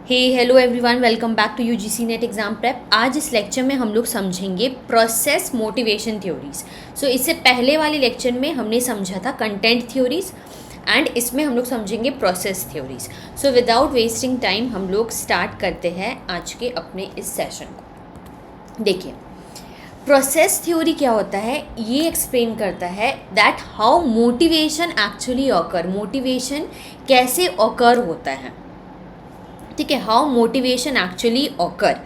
Hey hello everyone, welcome back to UGC NET exam prep. आज इस lecture में हम लोग समझेंगे प्रोसेस मोटिवेशन थ्योरीज। सो इससे पहले वाले लेक्चर में हमने समझा था कंटेंट थ्योरीज एंड इसमें हम लोग समझेंगे process theories. So without wasting time हम लोग स्टार्ट करते हैं आज के अपने इस सेशन को। देखिए, प्रोसेस थ्योरी क्या होता है, ये एक्सप्लेन करता है that how motivation actually occur, motivation कैसे ऑकर होता है। ठीक है, हाउ मोटिवेशन एक्चुअली ऑकर।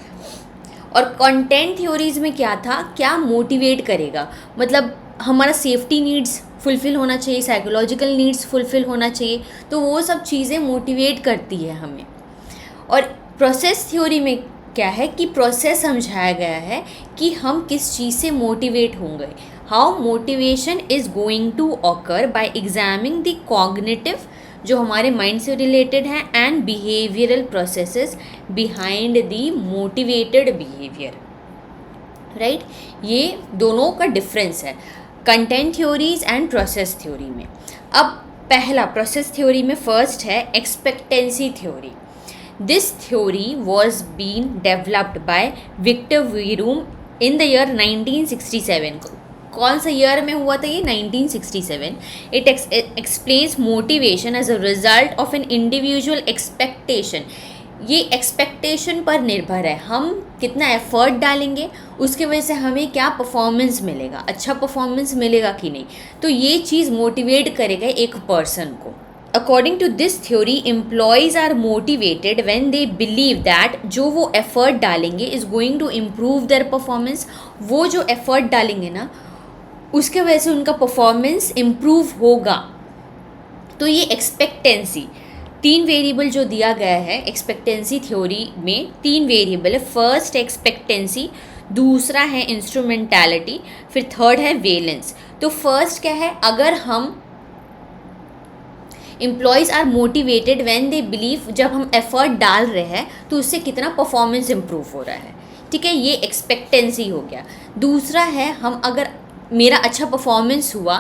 और कंटेंट थ्योरीज में क्या था, क्या मोटिवेट करेगा, मतलब हमारा सेफ्टी नीड्स फुलफ़िल होना चाहिए, साइकोलॉजिकल नीड्स फुलफ़िल होना चाहिए, तो वो सब चीज़ें मोटिवेट करती है हमें। और प्रोसेस थ्योरी में क्या है कि प्रोसेस समझाया गया है कि हम किस चीज़ से मोटिवेट होंगे, how motivation is going to occur by examining the cognitive, जो हमारे माइंड से रिलेटेड हैं, and behavioural processes behind the motivated behaviour. Right, ये दोनों का डिफरेंस है content theories and process theory में। अब पहला प्रोसेस थ्योरी में फर्स्ट है expectancy theory. This theory was been developed by Victor Vroom in the year 1967। कौन सा ईयर में हुआ था ये? 1967। It explains motivation as a result of an individual expectation. ये एक्सपेक्टेशन पर निर्भर है, हम कितना एफर्ट डालेंगे उसके वजह से हमें क्या परफॉर्मेंस मिलेगा, अच्छा परफॉर्मेंस मिलेगा कि नहीं, तो ये चीज़ मोटिवेट करेगा एक पर्सन को। According to this theory, employees are motivated when they believe that जो वो एफर्ट डालेंगे is going to improve their performance. वो जो एफर्ट डालेंगे ना, उसके वजह से उनका परफॉर्मेंस इम्प्रूव होगा। तो ये एक्सपेक्टेंसी, तीन वेरिएबल जो दिया गया है एक्सपेक्टेंसी थ्योरी में, तीन वेरिएबल है। फर्स्ट एक्सपेक्टेंसी, दूसरा है इंस्ट्रूमेंटैलिटी, फिर थर्ड है वेलेंस। तो फर्स्ट क्या है, अगर हम employees are motivated when they believe, जब हम एफर्ट डाल रहे हैं तो उससे कितना परफॉर्मेंस इम्प्रूव हो रहा है। ठीक है, ये एक्सपेक्टेंसी हो गया। दूसरा है, हम अगर मेरा अच्छा परफॉर्मेंस हुआ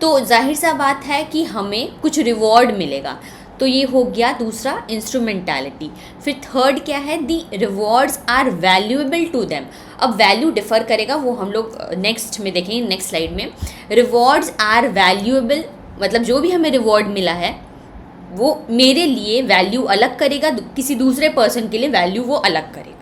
तो जाहिर सा बात है कि हमें कुछ रिवॉर्ड मिलेगा, तो ये हो गया दूसरा इंस्ट्रूमेंटैलिटी। फिर थर्ड क्या है, the rewards are valuable to them. अब वैल्यू डिफ़र करेगा, वो हम लोग नेक्स्ट में देखेंगे, नेक्स्ट स्लाइड में। रिवॉर्ड्स आर वैल्यूएबल, मतलब जो भी हमें रिवॉर्ड मिला है वो मेरे लिए वैल्यू अलग करेगा, किसी दूसरे पर्सन के लिए वैल्यू वो अलग करेगा।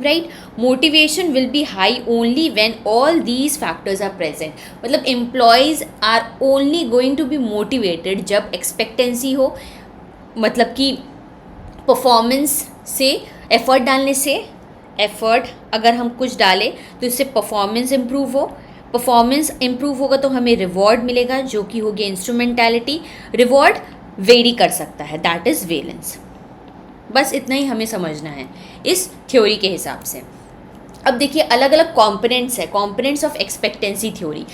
Right, motivation will be high only when all these factors are present. मतलब employees are only going to be motivated जब एक्सपेक्टेंसी हो, मतलब कि परफॉर्मेंस से, एफर्ट डालने से, एफर्ट अगर हम कुछ डालें तो इससे परफॉर्मेंस इम्प्रूव हो, परफॉर्मेंस इम्प्रूव होगा तो हमें रिवॉर्ड मिलेगा जो कि हो गया इंस्ट्रूमेंटैलिटी। रिवॉर्ड वेरी कर सकता है, दैट इज़ वेलेंस। बस इतना ही हमें समझना है इस थ्योरी के हिसाब से। अब देखिए, अलग अलग कॉम्पोनेंट्स है, कॉम्पोनेंट्स ऑफ एक्सपेक्टेंसी थ्योरी।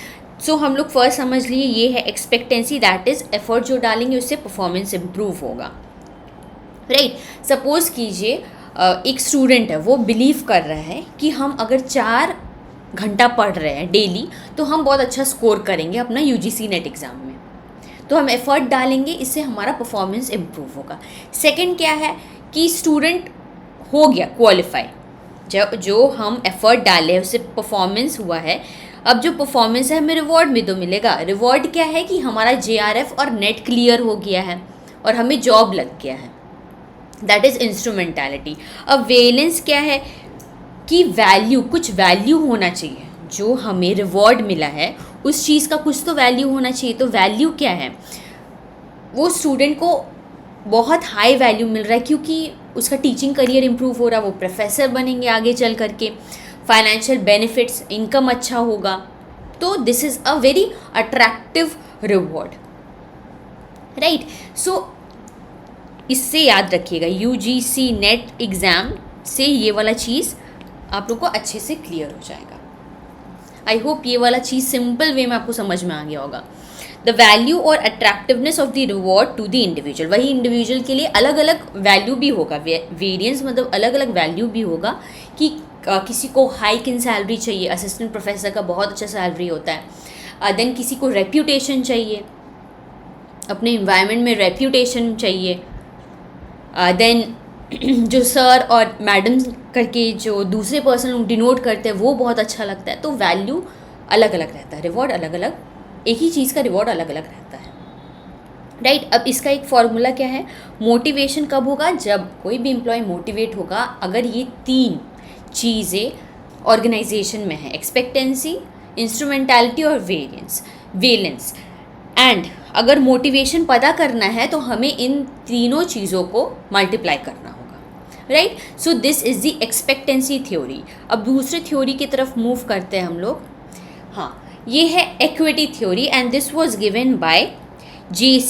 सो हम लोग फर्स्ट समझ लिए, ये है एक्सपेक्टेंसी, दैट इज़ एफर्ट जो डालेंगे उससे परफॉर्मेंस इम्प्रूव होगा। राइट, सपोज कीजिए एक स्टूडेंट है, वो बिलीव कर रहा है कि हम अगर 4 घंटा पढ़ रहे हैं डेली तो हम बहुत अच्छा स्कोर करेंगे अपना यूजीसी नेट एग्ज़ाम में, तो हम एफर्ट डालेंगे, इससे हमारा परफॉर्मेंस इम्प्रूव होगा। सेकंड क्या है कि स्टूडेंट हो गया क्वालिफाई, जो हम एफर्ट डाले उससे परफॉर्मेंस हुआ है, अब जो परफॉर्मेंस है हमें रिवॉर्ड भी तो मिलेगा। रिवॉर्ड क्या है कि हमारा जेआरएफ और नेट क्लियर हो गया है और हमें जॉब लग गया है, दैट इज़ इंस्ट्रूमेंटैलिटी। अब वेलेंस क्या है कि वैल्यू, कुछ वैल्यू होना चाहिए, जो हमें रिवॉर्ड मिला है उस चीज़ का कुछ तो वैल्यू होना चाहिए। तो वैल्यू क्या है, वो स्टूडेंट को बहुत हाई वैल्यू मिल रहा है क्योंकि उसका टीचिंग करियर इम्प्रूव हो रहा है, वो प्रोफेसर बनेंगे आगे चल करके, फाइनेंशियल बेनिफिट्स, इनकम अच्छा होगा, तो this is a very attractive reward. Right, so इससे याद रखिएगा, यूजीसी नेट एग्ज़ाम से ये वाला चीज़ आप लोग को अच्छे से क्लियर हो जाएगा। आई होप ये वाला चीज़ सिंपल वे में आपको समझ में आ गया होगा। द वैल्यू और attractiveness of the reward to the individual, वही इंडिविजुअल के लिए अलग अलग वैल्यू भी होगा, वेरियंस मतलब अलग अलग वैल्यू भी होगा कि किसी को हाइक इन सैलरी चाहिए, असिस्टेंट प्रोफेसर का बहुत अच्छा सैलरी होता है। देन किसी को रेप्यूटेशन चाहिए, अपने इन्वायरमेंट में रेप्यूटेशन चाहिए। देन जो सर और मैडम करके जो दूसरे पर्सन डिनोट करते हैं वो बहुत अच्छा लगता है। तो वैल्यू अलग अलग रहता है, रिवॉर्ड अलग अलग, एक ही चीज़ का रिवॉर्ड अलग अलग रहता है, राइट। अब इसका एक फॉर्मूला क्या है, मोटिवेशन कब होगा, जब कोई भी एम्प्लॉय मोटिवेट होगा अगर ये 3 चीज़ें ऑर्गेनाइजेशन में है, एक्सपेक्टेंसी, इंस्ट्रूमेंटैलिटी और वेलेंस। एंड अगर मोटिवेशन पता करना है तो हमें इन तीनों चीज़ों को मल्टीप्लाई करना होगा, right. So this is the expectancy theory. अब दूसरे थ्योरी की तरफ मूव करते हैं हम लोग। हाँ, ये है equity theory and this was given by J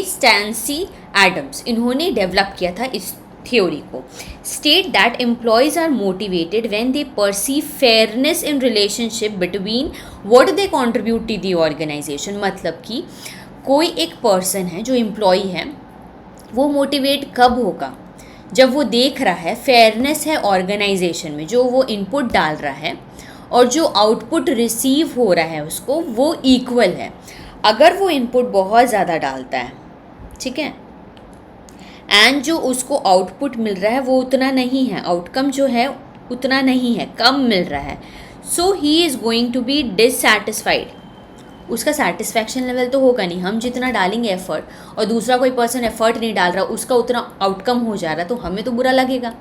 Stacy Adams. इन्होंने डेवलप किया था इस थ्योरी को। State that employees are motivated when they perceive fairness in relationship between what they contribute to the organisation. मतलब कि कोई एक पर्सन है जो एम्प्लॉय है, वो मोटिवेट कब होगा, जब वो देख रहा है फेयरनेस है ऑर्गेनाइजेशन में, जो वो इनपुट डाल रहा है और जो आउटपुट रिसीव हो रहा है उसको वो इक्वल है। अगर वो इनपुट बहुत ज़्यादा डालता है, ठीक है, एंड जो उसको आउटपुट मिल रहा है वो उतना नहीं है, आउटकम जो है उतना नहीं है, कम मिल रहा है, so he is going to be dissatisfied. उसका सेटिस्फैक्शन लेवल तो होगा नहीं। हम जितना डालेंगे एफर्ट और दूसरा कोई पर्सन एफर्ट नहीं डाल रहा, उसका उतना आउटकम हो जा रहा, तो हमें तो बुरा लगेगा,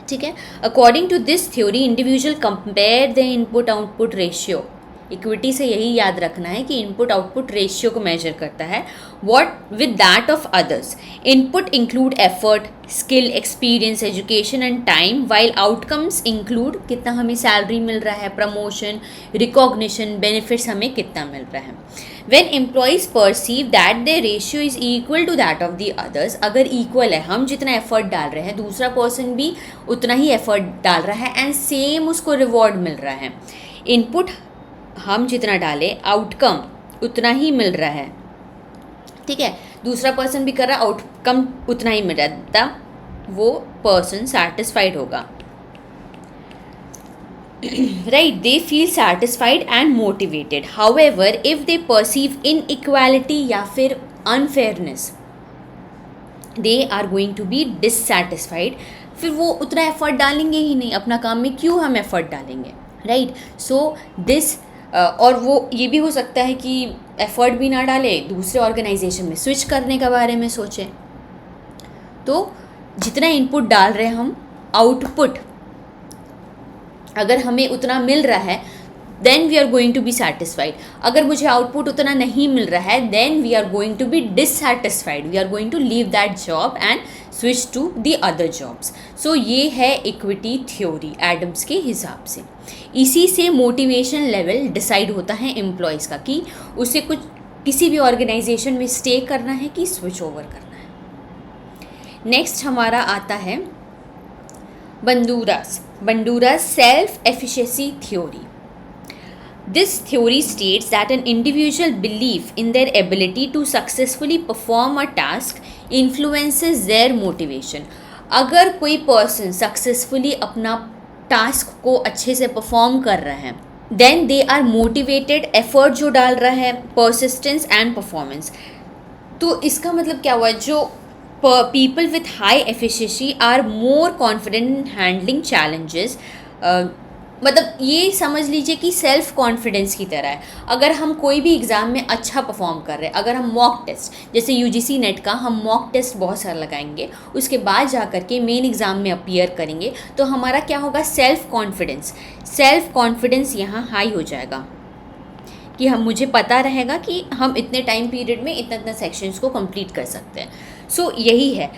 ठीक है। According to this theory individual compare the input output ratio. Equity से यही याद रखना है कि इनपुट आउटपुट रेशियो को मेजर करता है, what with that of others. Input include effort, skill, experience, education and time, while outcomes include कितना हमें सैलरी मिल रहा है, प्रमोशन, रिकॉग्निशन, बेनिफिट्स हमें कितना मिल रहा है। When employees perceive that the ratio is equal to that of the others, अगर इक्वल है, हम जितना एफर्ट डाल रहे हैं दूसरा पर्सन भी उतना ही एफर्ट डाल रहा है एंड सेम उसको रिवॉर्ड मिल रहा है, इनपुट हम जितना डालें आउटकम उतना ही मिल रहा है, ठीक है, दूसरा पर्सन भी कर रहा है, आउटकम उतना ही मिल रहा है, तब वो पर्सन सेटिस्फाइड होगा, right. They feel satisfied and motivated. However if they perceive inequality या फिर unfairness, they are going to be dissatisfied. फिर वो उतना एफर्ट डालेंगे ही नहीं, अपना काम में क्यों हम एफर्ट डालेंगे, राइट। सो दिस और वो ये भी हो सकता है कि एफर्ट भी ना डाले, दूसरे ऑर्गेनाइजेशन में स्विच करने के बारे में सोचें। तो जितना इनपुट डाल रहे हैं हम, आउटपुट अगर हमें उतना मिल रहा है then we are going to be satisfied. अगर मुझे आउटपुट उतना नहीं मिल रहा है then we are going to be dissatisfied, we are going to leave that job and switch to the other jobs. So ये है इक्विटी थ्योरी एडम्स के हिसाब से। इसी से मोटिवेशन लेवल डिसाइड होता है एम्प्लॉयज़ का कि उसे कुछ किसी भी ऑर्गेनाइजेशन में स्टे करना है कि स्विच ओवर करना है। नेक्स्ट हमारा आता है Bandura's self efficacy theory. This theory states that an individual belief in their ability to successfully perform a task influences their motivation. अगर कोई पर्सन सक्सेसफुली अपना टास्क को अच्छे से परफॉर्म कर रहा है then they are motivated, effort जो डाल रहा है, परसिस्टेंस एंड परफॉर्मेंस। तो इसका मतलब क्या हुआ, जो people with high efficiency are more confident in handling challenges. मतलब ये समझ लीजिए कि सेल्फ कॉन्फिडेंस की तरह है। अगर हम कोई भी एग्ज़ाम में अच्छा परफॉर्म कर रहे हैं, अगर हम मॉक टेस्ट जैसे यूजीसी नेट का हम मॉक टेस्ट बहुत सारा लगाएंगे, उसके बाद जा कर के मेन एग्ज़ाम में अपीयर करेंगे, तो हमारा क्या होगा, सेल्फ कॉन्फिडेंस यहाँ हाई हो जाएगा कि मुझे पता रहेगा कि हम इतने टाइम पीरियड में इतना सेक्शंस को कंप्लीट कर सकते हैं। सो यही है,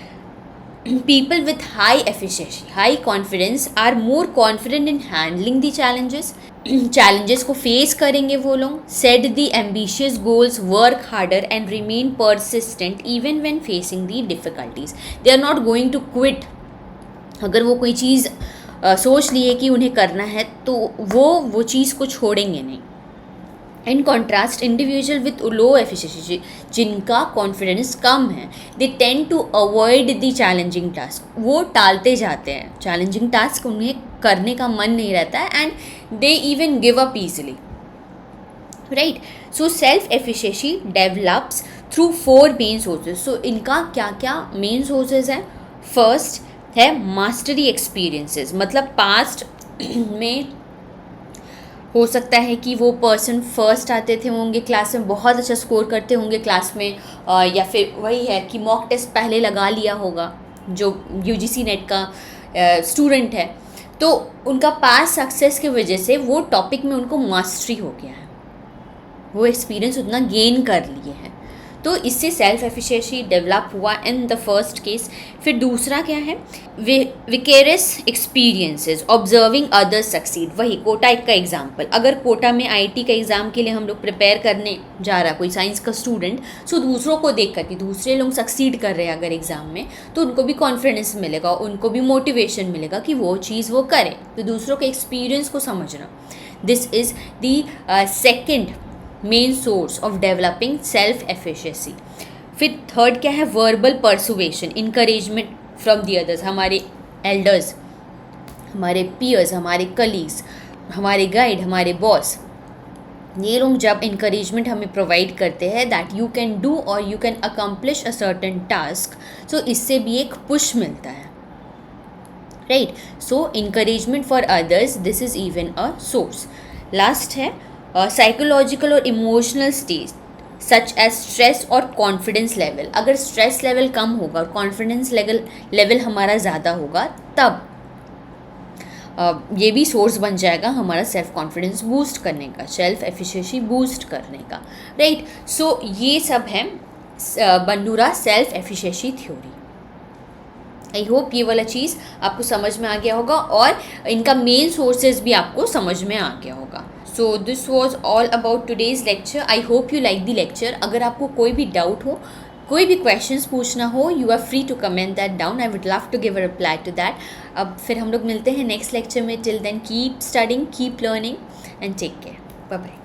people with high efficiency, high confidence are more confident in handling the challenges को फेस करेंगे वो लोग, set the ambitious goals, work harder and remain persistent even when facing the difficulties. They are not going to quit. अगर वो कोई चीज़ सोच लिए कि उन्हें करना है तो वो चीज़ को छोड़ेंगे नहीं। In contrast individual with low efficiency, जिनका कॉन्फिडेंस कम है, they tend to avoid the challenging task, वो टालते जाते हैं, चैलेंजिंग टास्क उन्हें करने का मन नहीं रहता है and they even give up easily, right. So self efficacy develops through 4 main sources. So इनका क्या क्या मेन सोर्सेज हैं? फर्स्ट है मास्टरी एक्सपीरियंसेस, मतलब पास्ट में हो सकता है कि वो पर्सन फर्स्ट आते थे होंगे क्लास में, बहुत अच्छा स्कोर करते होंगे क्लास में, या फिर वही है कि मॉक टेस्ट पहले लगा लिया होगा जो यूजीसी नेट का स्टूडेंट है, तो उनका पास सक्सेस की वजह से वो टॉपिक में उनको मास्टरी हो गया है, वो एक्सपीरियंस उतना गेन कर लिए हैं, तो इससे सेल्फ एफिशिएंसी डेवलप हुआ इन द फर्स्ट केस। फिर दूसरा क्या है? Vicarious experiences observing others succeed, वही कोटा का एग्जाम्पल। अगर कोटा में आईआईटी का एग्ज़ाम के लिए हम लोग प्रिपेयर करने जा रहा कोई साइंस का स्टूडेंट, सो दूसरों को देख करके दूसरे लोग सक्सीड कर रहे हैं अगर एग्ज़ाम में, तो उनको भी कॉन्फिडेंस मिलेगा, उनको भी मोटिवेशन मिलेगा कि वो चीज़ वो करें, तो दूसरों के एक्सपीरियंस को समझना। This is the second main source of developing self efficacy. फिर थर्ड क्या है? Verbal persuasion, encouragement from the others, हमारे एल्डर्स, हमारे पीयर्स, हमारे कलीग्स, हमारे गाइड, हमारे बॉस, ये लोग जब इनकरेजमेंट हमें प्रोवाइड करते हैं दैट यू कैन डू और you can accomplish a certain task, so इससे भी एक पुश मिलता है, right? So encouragement for others, this is even a source. Last है साइकोलॉजिकल और emotional stage such as stress और कॉन्फिडेंस लेवल। अगर स्ट्रेस लेवल कम होगा और कॉन्फिडेंस लेवल हमारा ज़्यादा होगा, तब ये भी सोर्स बन जाएगा हमारा सेल्फ कॉन्फिडेंस बूस्ट करने का, सेल्फ एफिशिएंसी बूस्ट करने का, राइट? सो ये सब है Bandura self efficacy theory. I hope ये वाला चीज़ आपको समझ में आ गया होगा और इनका मेन सोर्सेज भी आपको समझ में आ गया होगा। So this was all about today's lecture. I hope you like the lecture. अगर आपको कोई भी डाउट हो, कोई भी क्वेश्चंस पूछना हो, you are free to comment that down, I would love to give a reply to that. अब फिर हम लोग मिलते हैं नेक्स्ट लेक्चर में। Till then keep studying, keep learning and take care. Bye bye.